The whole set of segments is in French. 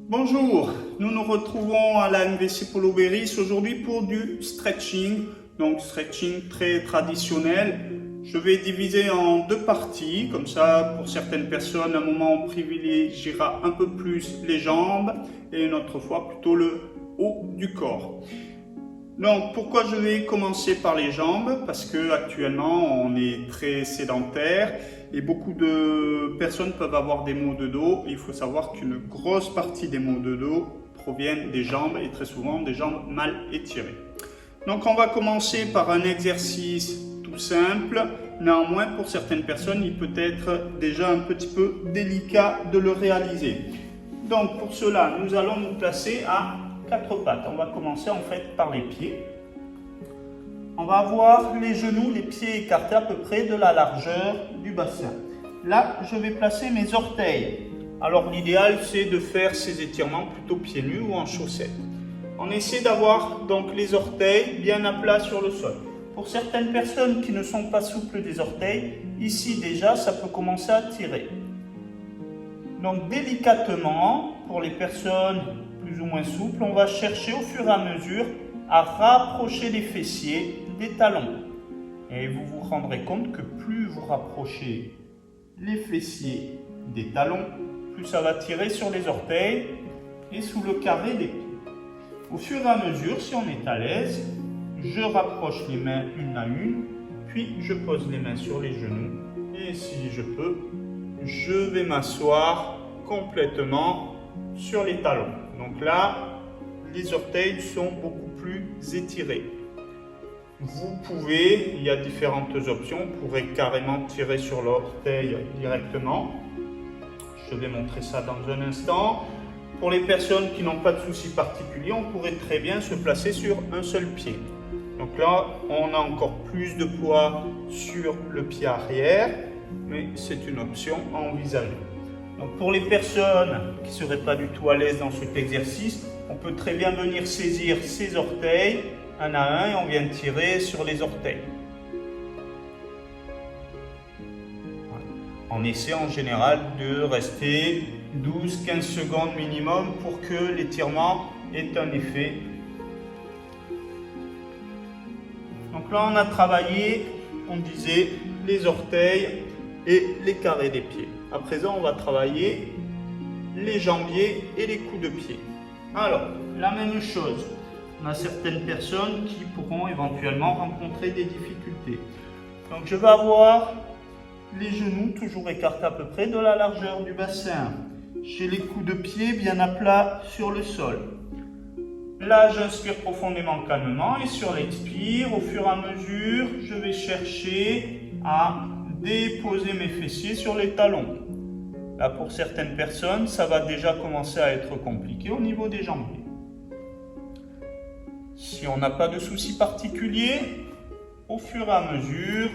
Bonjour, nous nous retrouvons à la MVC Polo Berris aujourd'hui pour du stretching, donc stretching très traditionnel. Je vais diviser en deux parties, comme ça pour certaines personnes, à un moment on privilégiera un peu plus les jambes et une autre fois plutôt le haut du corps. Donc pourquoi je vais commencer par les jambes? Parce que actuellement on est très sédentaire et beaucoup de personnes peuvent avoir des maux de dos. Il faut savoir qu'une grosse partie des maux de dos proviennent des jambes et très souvent des jambes mal étirées. Donc on va commencer par un exercice tout simple. Néanmoins pour certaines personnes il peut être déjà un petit peu délicat de le réaliser. Donc pour cela nous allons nous placer à quatre pattes. On va commencer en fait par les pieds. On va avoir les genoux, les pieds écartés à peu près de la largeur du bassin. Là, je vais placer mes orteils. Alors l'idéal, c'est de faire ces étirements plutôt pieds nus ou en chaussettes. On essaie d'avoir donc les orteils bien à plat sur le sol. Pour certaines personnes qui ne sont pas souples des orteils, ici déjà, ça peut commencer à tirer. Donc délicatement, pour les personnes plus ou moins souples, on va chercher au fur et à mesure à rapprocher les fessiers des talons. Et vous vous rendrez compte que plus vous rapprochez les fessiers des talons, plus ça va tirer sur les orteils et sous le carré des pieds. Au fur et à mesure, si on est à l'aise, je rapproche les mains une à une, puis je pose les mains sur les genoux et si je peux, je vais m'asseoir complètement sur les talons. Donc là, les orteils sont beaucoup plus étirés. Vous pouvez, il y a différentes options, vous pourrez carrément tirer sur l'orteil directement. Je vais montrer ça dans un instant. Pour les personnes qui n'ont pas de soucis particuliers, on pourrait très bien se placer sur un seul pied. Donc là, on a encore plus de poids sur le pied arrière, mais c'est une option à envisager. Donc pour les personnes qui ne seraient pas du tout à l'aise dans cet exercice, on peut très bien venir saisir ses orteils un à un et on vient tirer sur les orteils. On essaie en général de rester 12-15 secondes minimum pour que l'étirement ait un effet. Donc là on a travaillé, on disait, les orteils et les carrés des pieds. À présent on va travailler les jambiers et les coups de pied. Alors, la même chose, on a certaines personnes qui pourront éventuellement rencontrer des difficultés. Donc je vais avoir les genoux toujours écartés à peu près de la largeur du bassin. J'ai les coups de pied bien à plat sur le sol. Là, j'inspire profondément, calmement et sur l'expire, au fur et à mesure, je vais chercher à déposer mes fessiers sur les talons. Là, pour certaines personnes, ça va déjà commencer à être compliqué au niveau des jambiers. Si on n'a pas de soucis particuliers, au fur et à mesure,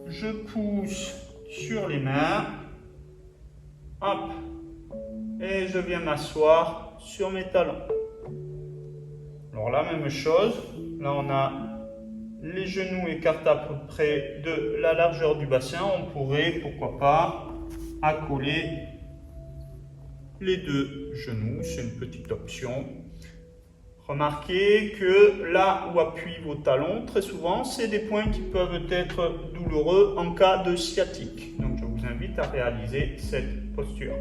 je pousse sur les mains, hop, et je viens m'asseoir sur mes talons. Alors la même chose, là on a les genoux écartés à peu près de la largeur du bassin, on pourrait, pourquoi pas, accoler les deux genoux, c'est une petite option. Remarquez que là où appuient vos talons, très souvent, c'est des points qui peuvent être douloureux en cas de sciatique. Donc je vous invite à réaliser cette posture.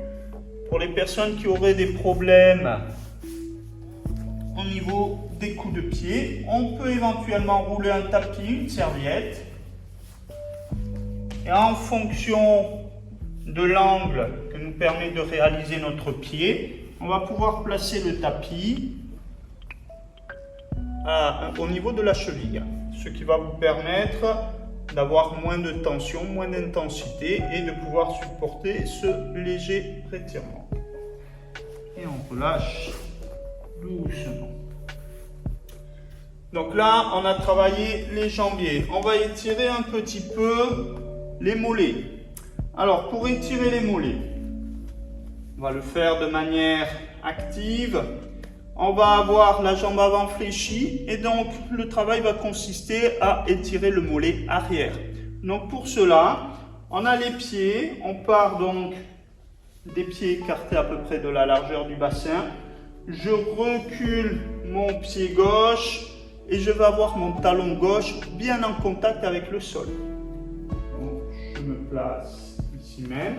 Pour les personnes qui auraient des problèmes au niveau des coups de pied, on peut éventuellement rouler un tapis, une serviette. Et en fonction de l'angle que nous permet de réaliser notre pied, on va pouvoir placer le tapis au niveau de la cheville, ce qui va vous permettre d'avoir moins de tension, moins d'intensité et de pouvoir supporter ce léger étirement. Et on relâche doucement. Donc là, on a travaillé les jambiers. On va étirer un petit peu les mollets. Alors, pour étirer les mollets, on va le faire de manière active. On va avoir la jambe avant fléchie et donc le travail va consister à étirer le mollet arrière. Donc pour cela, on a les pieds, on part donc des pieds écartés à peu près de la largeur du bassin. Je recule mon pied gauche et je vais avoir mon talon gauche bien en contact avec le sol. Donc, je me place ici même.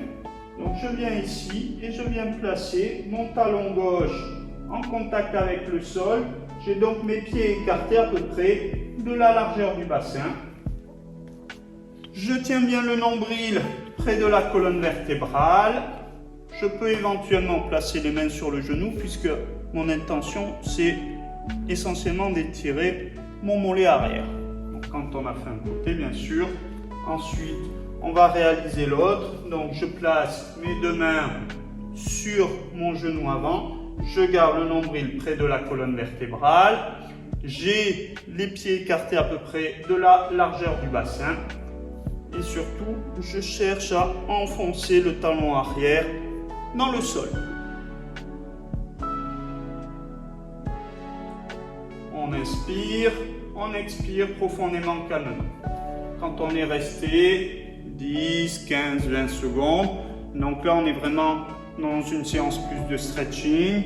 Donc je viens ici et je viens placer mon talon gauche en contact avec le sol. J'ai donc mes pieds écartés à peu près de la largeur du bassin. Je tiens bien le nombril près de la colonne vertébrale. Je peux éventuellement placer les mains sur le genou puisque mon intention c'est essentiellement d'étirer mon mollet arrière. Donc, quand on a fait un côté bien sûr, ensuite on va réaliser l'autre. Donc je place mes deux mains sur mon genou avant. Je garde le nombril près de la colonne vertébrale. J'ai les pieds écartés à peu près de la largeur du bassin. Et surtout, je cherche à enfoncer le talon arrière dans le sol. On inspire, on expire profondément, calmement. Quand on est resté 10, 15, 20 secondes, donc là on est vraiment dans une séance plus de stretching.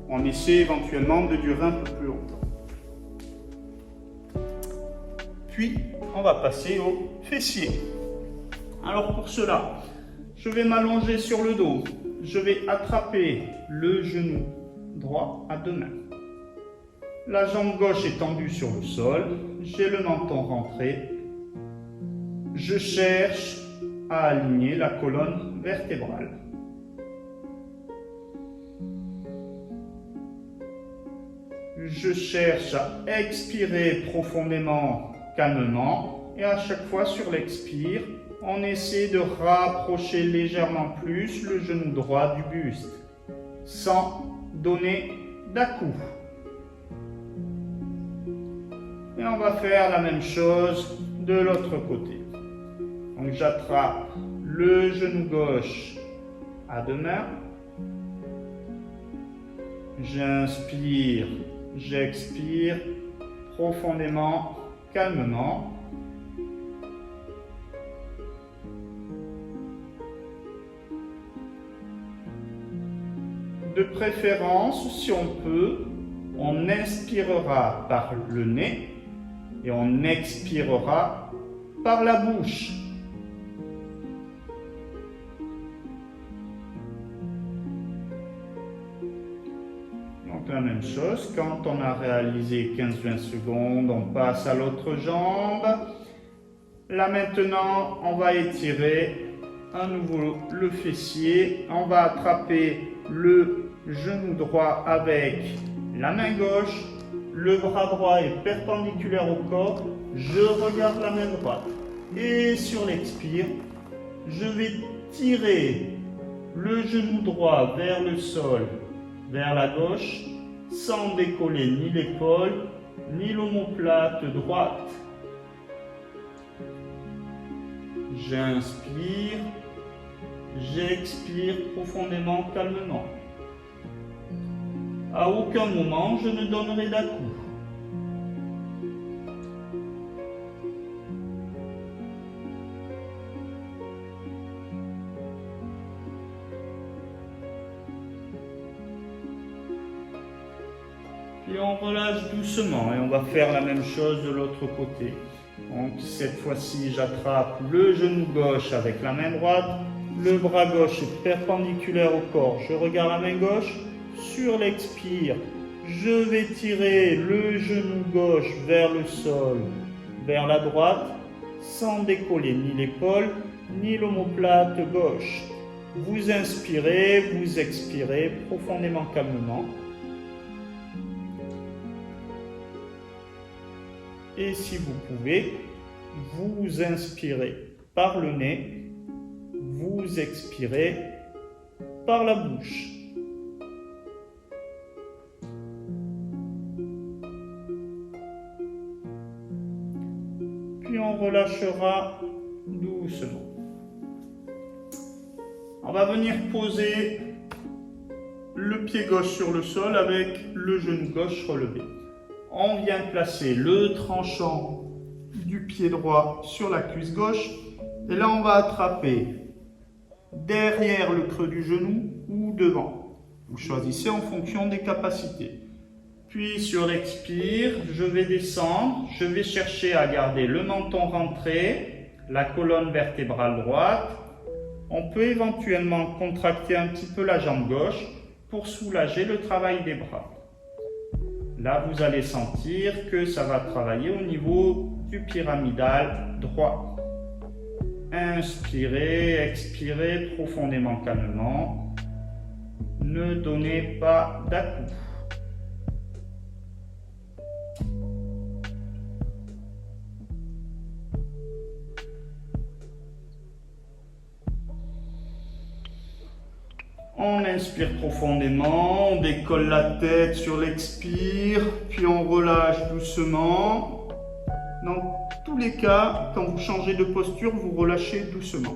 On essaie éventuellement de durer un peu plus longtemps. Puis, on va passer au fessier. Alors pour cela, je vais m'allonger sur le dos. Je vais attraper le genou droit à deux mains. La jambe gauche est tendue sur le sol. J'ai le menton rentré. Je cherche à aligner la colonne vertébrale. Je cherche à expirer profondément, calmement. Et à chaque fois sur l'expire, on essaie de rapprocher légèrement plus le genou droit du buste, sans donner d'à-coups. Et on va faire la même chose de l'autre côté. Donc j'attrape le genou gauche à deux mains. J'inspire, j'expire profondément, calmement. De préférence, si on peut, on inspirera par le nez et on expirera par la bouche. Donc la même chose, quand on a réalisé 15-20 secondes, on passe à l'autre jambe. Là maintenant, on va étirer à nouveau le fessier. On va attraper le genou droit avec la main gauche. Le bras droit est perpendiculaire au corps. Je regarde la main droite. Et sur l'expire, je vais tirer le genou droit vers le sol, vers la gauche, sans décoller ni l'épaule, ni l'omoplate droite. J'inspire, j'expire profondément, calmement. À aucun moment, je ne donnerai d'à-coups. Puis on relâche doucement et on va faire la même chose de l'autre côté. Donc cette fois-ci, j'attrape le genou gauche avec la main droite. Le bras gauche est perpendiculaire au corps. Je regarde la main gauche. Sur l'expire, je vais tirer le genou gauche vers le sol, vers la droite, sans décoller ni l'épaule, ni l'omoplate gauche. Vous inspirez, vous expirez profondément, calmement. Et si vous pouvez, vous inspirez par le nez, vous expirez par la bouche. Puis on relâchera doucement. On va venir poser le pied gauche sur le sol avec le genou gauche relevé. On vient placer le tranchant du pied droit sur la cuisse gauche. Et là, on va attraper derrière le creux du genou ou devant. Vous choisissez en fonction des capacités. Puis sur l'expire, je vais descendre, je vais chercher à garder le menton rentré, la colonne vertébrale droite. On peut éventuellement contracter un petit peu la jambe gauche pour soulager le travail des bras. Là, vous allez sentir que ça va travailler au niveau du pyramidal droit. Inspirez, expirez profondément, calmement. Ne donnez pas d'à-coups. On inspire profondément, on décolle la tête sur l'expire, puis on relâche doucement. Dans tous les cas, quand vous changez de posture, vous relâchez doucement.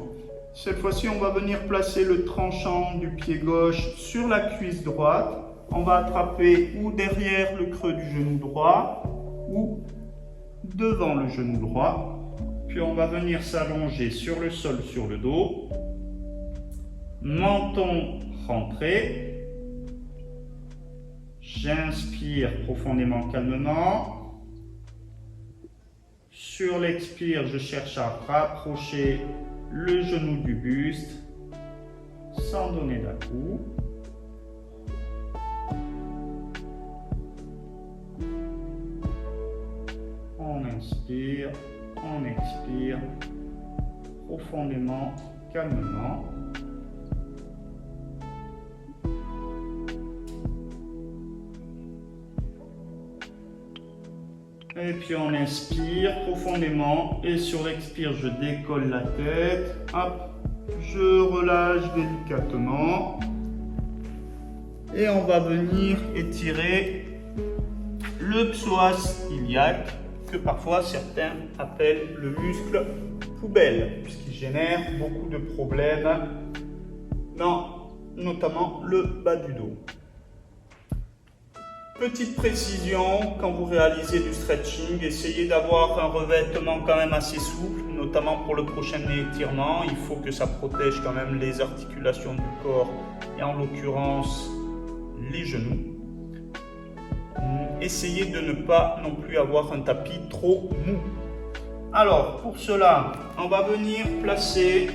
Cette fois-ci, on va venir placer le tranchant du pied gauche sur la cuisse droite. On va attraper ou derrière le creux du genou droit ou devant le genou droit. Puis on va venir s'allonger sur le sol, sur le dos. Menton rentré. J'inspire profondément, calmement. Sur l'expire, je cherche à rapprocher le genou du buste sans donner d'à-coups. On inspire, on expire profondément, calmement. Et puis on inspire profondément et sur l'expire, je décolle la tête. Hop, je relâche délicatement. Et on va venir étirer le psoas iliaque, que parfois certains appellent le muscle poubelle, puisqu'il génère beaucoup de problèmes, notamment le bas du dos. Petite précision, quand vous réalisez du stretching, essayez d'avoir un revêtement quand même assez souple, notamment pour le prochain étirement. Il faut que ça protège quand même les articulations du corps et en l'occurrence les genoux. Essayez de ne pas non plus avoir un tapis trop mou. Alors pour cela, on va venir placer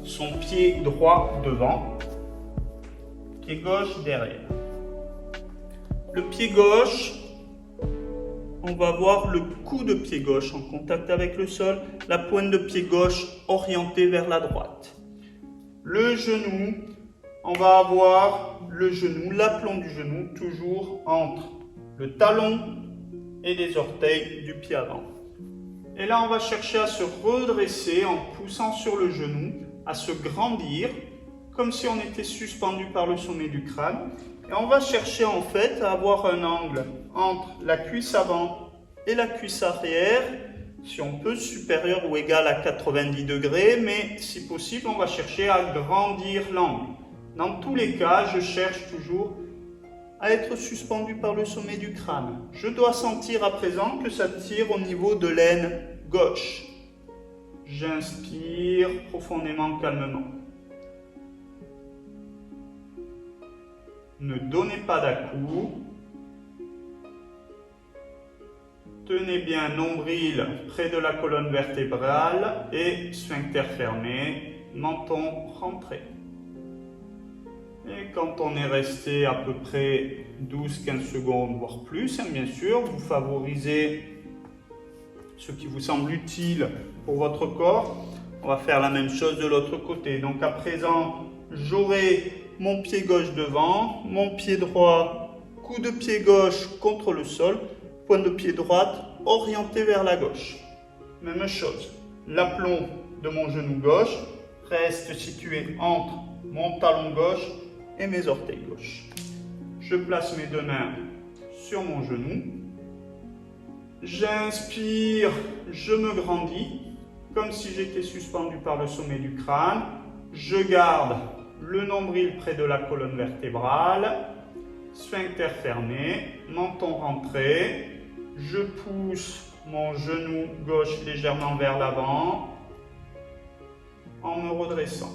son pied droit devant, pied gauche derrière. Le pied gauche, on va voir le coup de pied gauche en contact avec le sol, la pointe de pied gauche orientée vers la droite. Le genou, on va avoir le genou, l'aplomb du genou, toujours entre le talon et les orteils du pied avant. Et là, on va chercher à se redresser en poussant sur le genou, à se grandir, comme si on était suspendu par le sommet du crâne. Et on va chercher en fait à avoir un angle entre la cuisse avant et la cuisse arrière, si on peut, supérieur ou égal à 90 degrés, mais si possible, on va chercher à grandir l'angle. Dans tous les cas, je cherche toujours à être suspendu par le sommet du crâne. Je dois sentir à présent que ça tire au niveau de l'aine gauche. J'inspire profondément, calmement. Ne donnez pas d'à-coups. Tenez bien nombril près de la colonne vertébrale et sphincter fermé, menton rentré. Et quand on est resté à peu près 12-15 secondes, voire plus, bien sûr, vous favorisez ce qui vous semble utile pour votre corps. On va faire la même chose de l'autre côté. Donc à présent, j'aurai mon pied gauche devant, mon pied droit, coup de pied gauche contre le sol, pointe de pied droite orientée vers la gauche. Même chose, l'aplomb de mon genou gauche reste situé entre mon talon gauche et mes orteils gauche. Je place mes deux mains sur mon genou. J'inspire, je me grandis, comme si j'étais suspendu par le sommet du crâne. Je garde le nombril près de la colonne vertébrale, sphincter fermé, menton rentré. Je pousse mon genou gauche légèrement vers l'avant. en me redressant.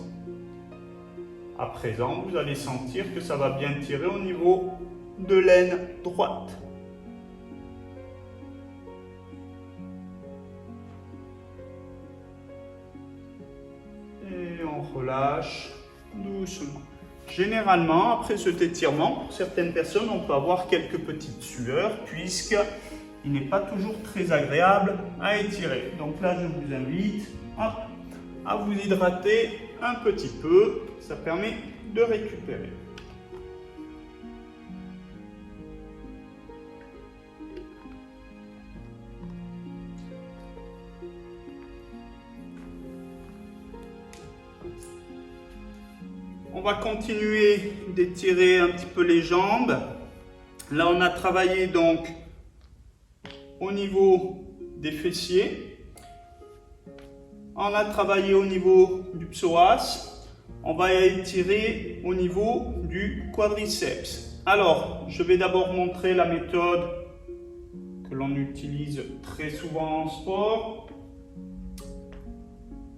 À présent, vous allez sentir que ça va bien tirer au niveau de l'aine droite. Et on relâche doucement. Généralement, après cet étirement, pour certaines personnes, on peut avoir quelques petites sueurs puisqu'il n'est pas toujours très agréable à étirer. Donc là, je vous invite à vous hydrater un petit peu. Ça permet de récupérer. On va continuer d'étirer un petit peu les jambes. Là, on a travaillé donc au niveau des fessiers. On a travaillé au niveau du psoas. On va étirer au niveau du quadriceps. Alors, je vais d'abord montrer la méthode que l'on utilise très souvent en sport.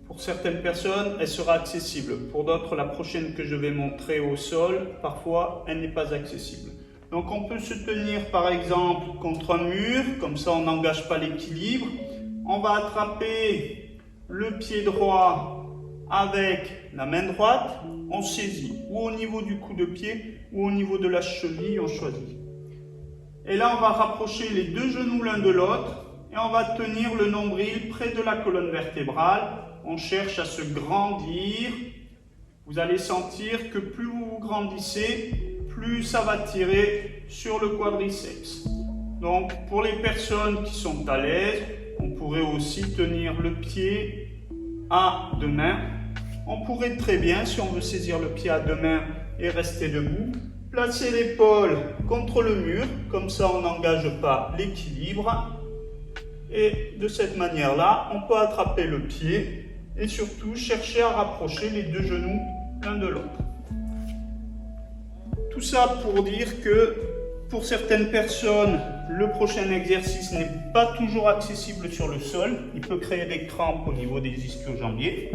Pour certaines personnes, elle sera accessible. Pour d'autres, la prochaine que je vais montrer au sol, parfois, elle n'est pas accessible. Donc, on peut se tenir, par exemple, contre un mur. Comme ça, on n'engage pas l'équilibre. On va attraper le pied droit avec la main droite. On saisit ou au niveau du coup de pied ou au niveau de la cheville, on choisit. Et là, on va rapprocher les deux genoux l'un de l'autre et on va tenir le nombril près de la colonne vertébrale. On cherche à se grandir. Vous allez sentir que plus vous grandissez, plus ça va tirer sur le quadriceps. Donc, pour les personnes qui sont à l'aise, on pourrait aussi tenir le pied à deux mains. On pourrait très bien, si on veut saisir le pied à deux mains et rester debout, placer l'épaule contre le mur. Comme ça, on n'engage pas l'équilibre. Et de cette manière-là, on peut attraper le pied et surtout chercher à rapprocher les deux genoux l'un de l'autre. Tout ça pour dire que pour certaines personnes, le prochain exercice n'est pas toujours accessible sur le sol. Il peut créer des crampes au niveau des ischio-jambiers.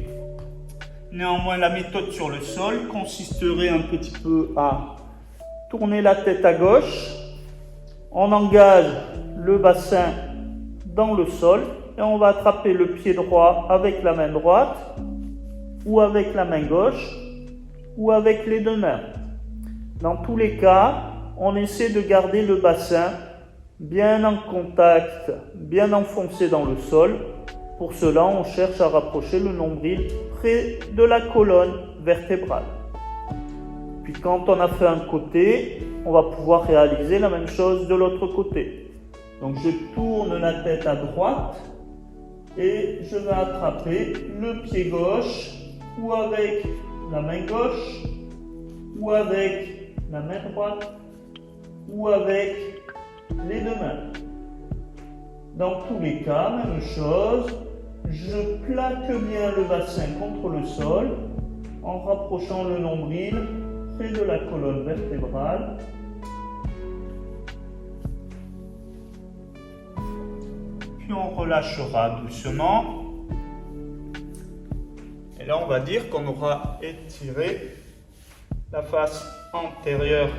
Néanmoins, la méthode sur le sol consisterait un petit peu à tourner la tête à gauche. On engage le bassin dans le sol et on va attraper le pied droit avec la main droite ou avec la main gauche ou avec les deux mains. Dans tous les cas, on essaie de garder le bassin bien en contact, bien enfoncé dans le sol. Pour cela, on cherche à rapprocher le nombril près de la colonne vertébrale. Puis quand on a fait un côté, on va pouvoir réaliser la même chose de l'autre côté. Donc je tourne la tête à droite et je vais attraper le pied gauche ou avec la main gauche ou avec la main droite ou avec les deux mains. Dans tous les cas, même chose, je plaque bien le bassin contre le sol en rapprochant le nombril près de la colonne vertébrale. Puis on relâchera doucement. Et là, on va dire qu'on aura étiré la face antérieure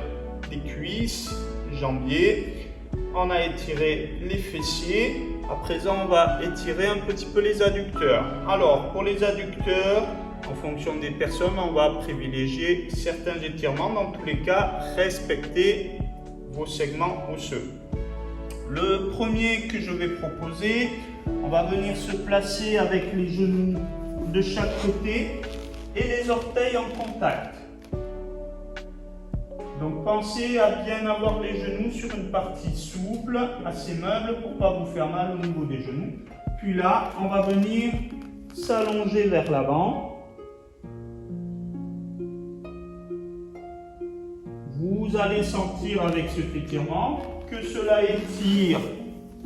des cuisses, jambiers. On a étiré les fessiers. À présent, on va étirer un petit peu les adducteurs. Alors, pour les adducteurs, en fonction des personnes, on va privilégier certains étirements. Dans tous les cas, respectez vos segments osseux. Le premier que je vais proposer, on va venir se placer avec les genoux de chaque côté et les orteils en contact. Donc pensez à bien avoir les genoux sur une partie souple, assez meuble pour ne pas vous faire mal au niveau des genoux. Puis là, on va venir s'allonger vers l'avant. Vous allez sentir avec cet étirement que cela étire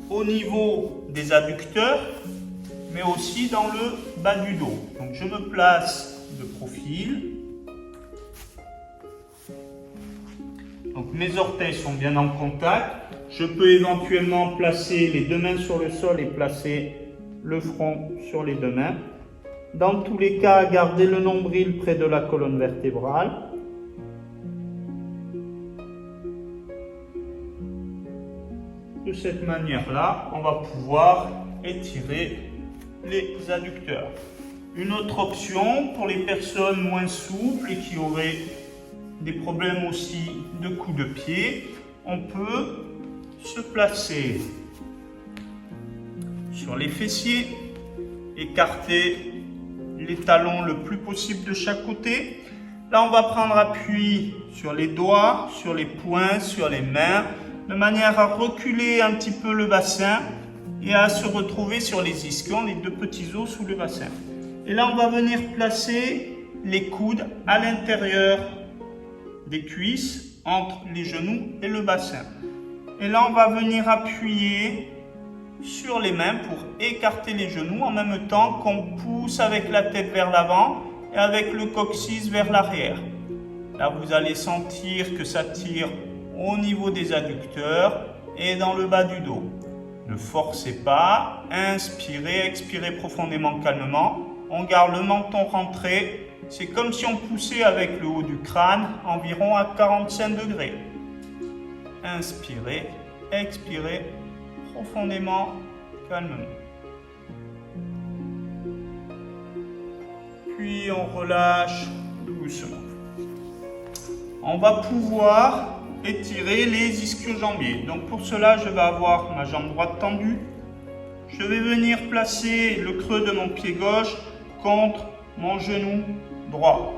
au niveau des adducteurs, mais aussi dans le bas du dos. Donc je me place de profil. Donc mes orteils sont bien en contact. Je peux éventuellement placer les deux mains sur le sol et placer le front sur les deux mains. Dans tous les cas, gardez le nombril près de la colonne vertébrale. De cette manière-là, on va pouvoir étirer les adducteurs. Une autre option pour les personnes moins souples et qui auraient des problèmes aussi de coups de pied, on peut se placer sur les fessiers, écarter les talons le plus possible de chaque côté. Là, on va prendre appui sur les doigts, sur les poings, sur les mains, de manière à reculer un petit peu le bassin et à se retrouver sur les ischions, les deux petits os sous le bassin. Et là, on va venir placer les coudes à l'intérieur des cuisses, entre les genoux et le bassin. Et là, on va venir appuyer sur les mains pour écarter les genoux en même temps qu'on pousse avec la tête vers l'avant et avec le coccyx vers l'arrière. Là, vous allez sentir que ça tire au niveau des adducteurs et dans le bas du dos. Ne forcez pas, inspirez, expirez profondément, calmement. On garde le menton rentré. C'est comme si on poussait avec le haut du crâne environ à 45 degrés. Inspirez, expirez profondément, calmement. Puis on relâche doucement. On va pouvoir étirer les ischio-jambiers. Donc pour cela, je vais avoir ma jambe droite tendue. Je vais venir placer le creux de mon pied gauche contre mon genou droit.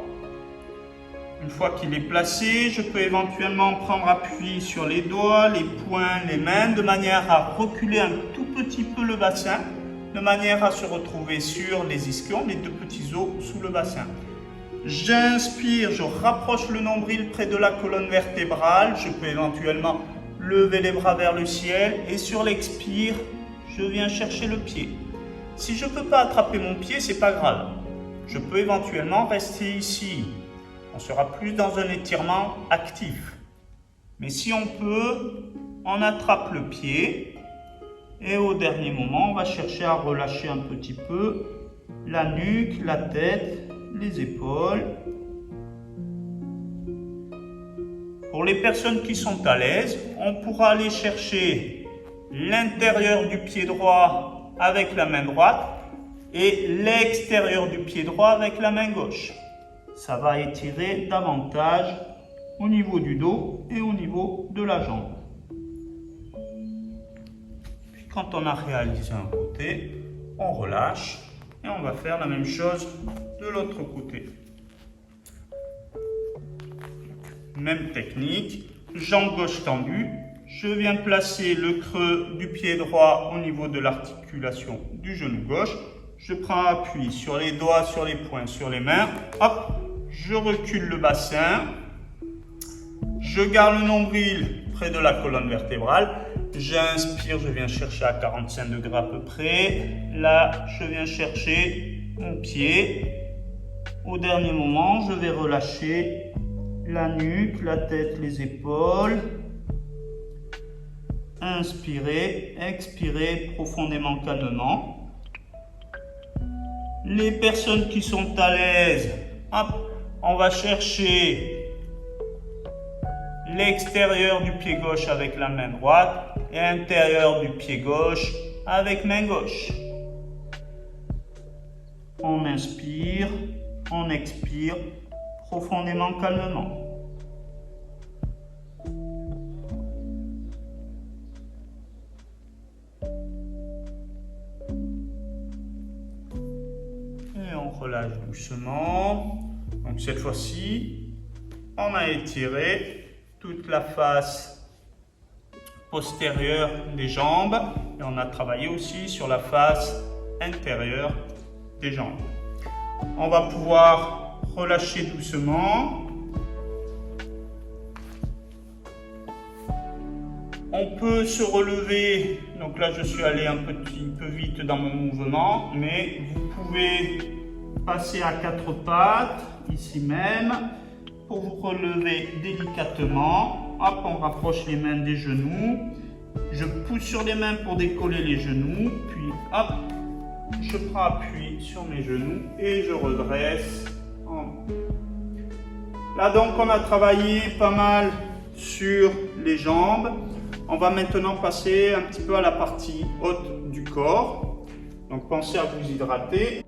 Une fois qu'il est placé, je peux éventuellement prendre appui sur les doigts, les poings, les mains, de manière à reculer un tout petit peu le bassin, de manière à se retrouver sur les ischions, les deux petits os sous le bassin. J'inspire, je rapproche le nombril près de la colonne vertébrale, je peux éventuellement lever les bras vers le ciel et sur l'expire, je viens chercher le pied. Si je ne peux pas attraper mon pied, c'est pas grave. Je peux éventuellement rester ici. On sera plus dans un étirement actif. Mais si on peut, on attrape le pied et au dernier moment, on va chercher à relâcher un petit peu la nuque, la tête, les épaules. Pour les personnes qui sont à l'aise, on pourra aller chercher l'intérieur du pied droit avec la main droite et l'extérieur du pied droit avec la main gauche. Ça va étirer davantage au niveau du dos et au niveau de la jambe. Puis quand on a réalisé un côté, on relâche et on va faire la même chose de l'autre côté. Même technique, jambe gauche tendue. Je viens placer le creux du pied droit au niveau de l'articulation du genou gauche. Je prends appui sur les doigts, sur les poings, sur les mains. Hop, je recule le bassin. Je garde le nombril près de la colonne vertébrale. J'inspire, je viens chercher à 45 degrés à peu près. Là, je viens chercher mon pied. Au dernier moment, je vais relâcher la nuque, la tête, les épaules. Inspirez, expirez profondément, calmement. Les personnes qui sont à l'aise, hop, on va chercher l'extérieur du pied gauche avec la main droite et l'intérieur du pied gauche avec main gauche. On inspire, on expire profondément, calmement. Et on relâche doucement. Donc cette fois-ci, on a étiré toute la face postérieure des jambes et on a travaillé aussi sur la face intérieure des jambes. On va pouvoir relâcher doucement. On peut se relever, donc là je suis allé un petit peu vite dans mon mouvement, mais vous pouvez passer à quatre pattes, ici même, pour vous relever délicatement. Hop, on rapproche les mains des genoux. Je pousse sur les mains pour décoller les genoux, puis hop, Je prends appui sur mes genoux et je redresse en haut. Là donc on a travaillé pas mal sur les jambes. On va maintenant passer un petit peu à la partie haute du corps. Donc pensez à vous hydrater.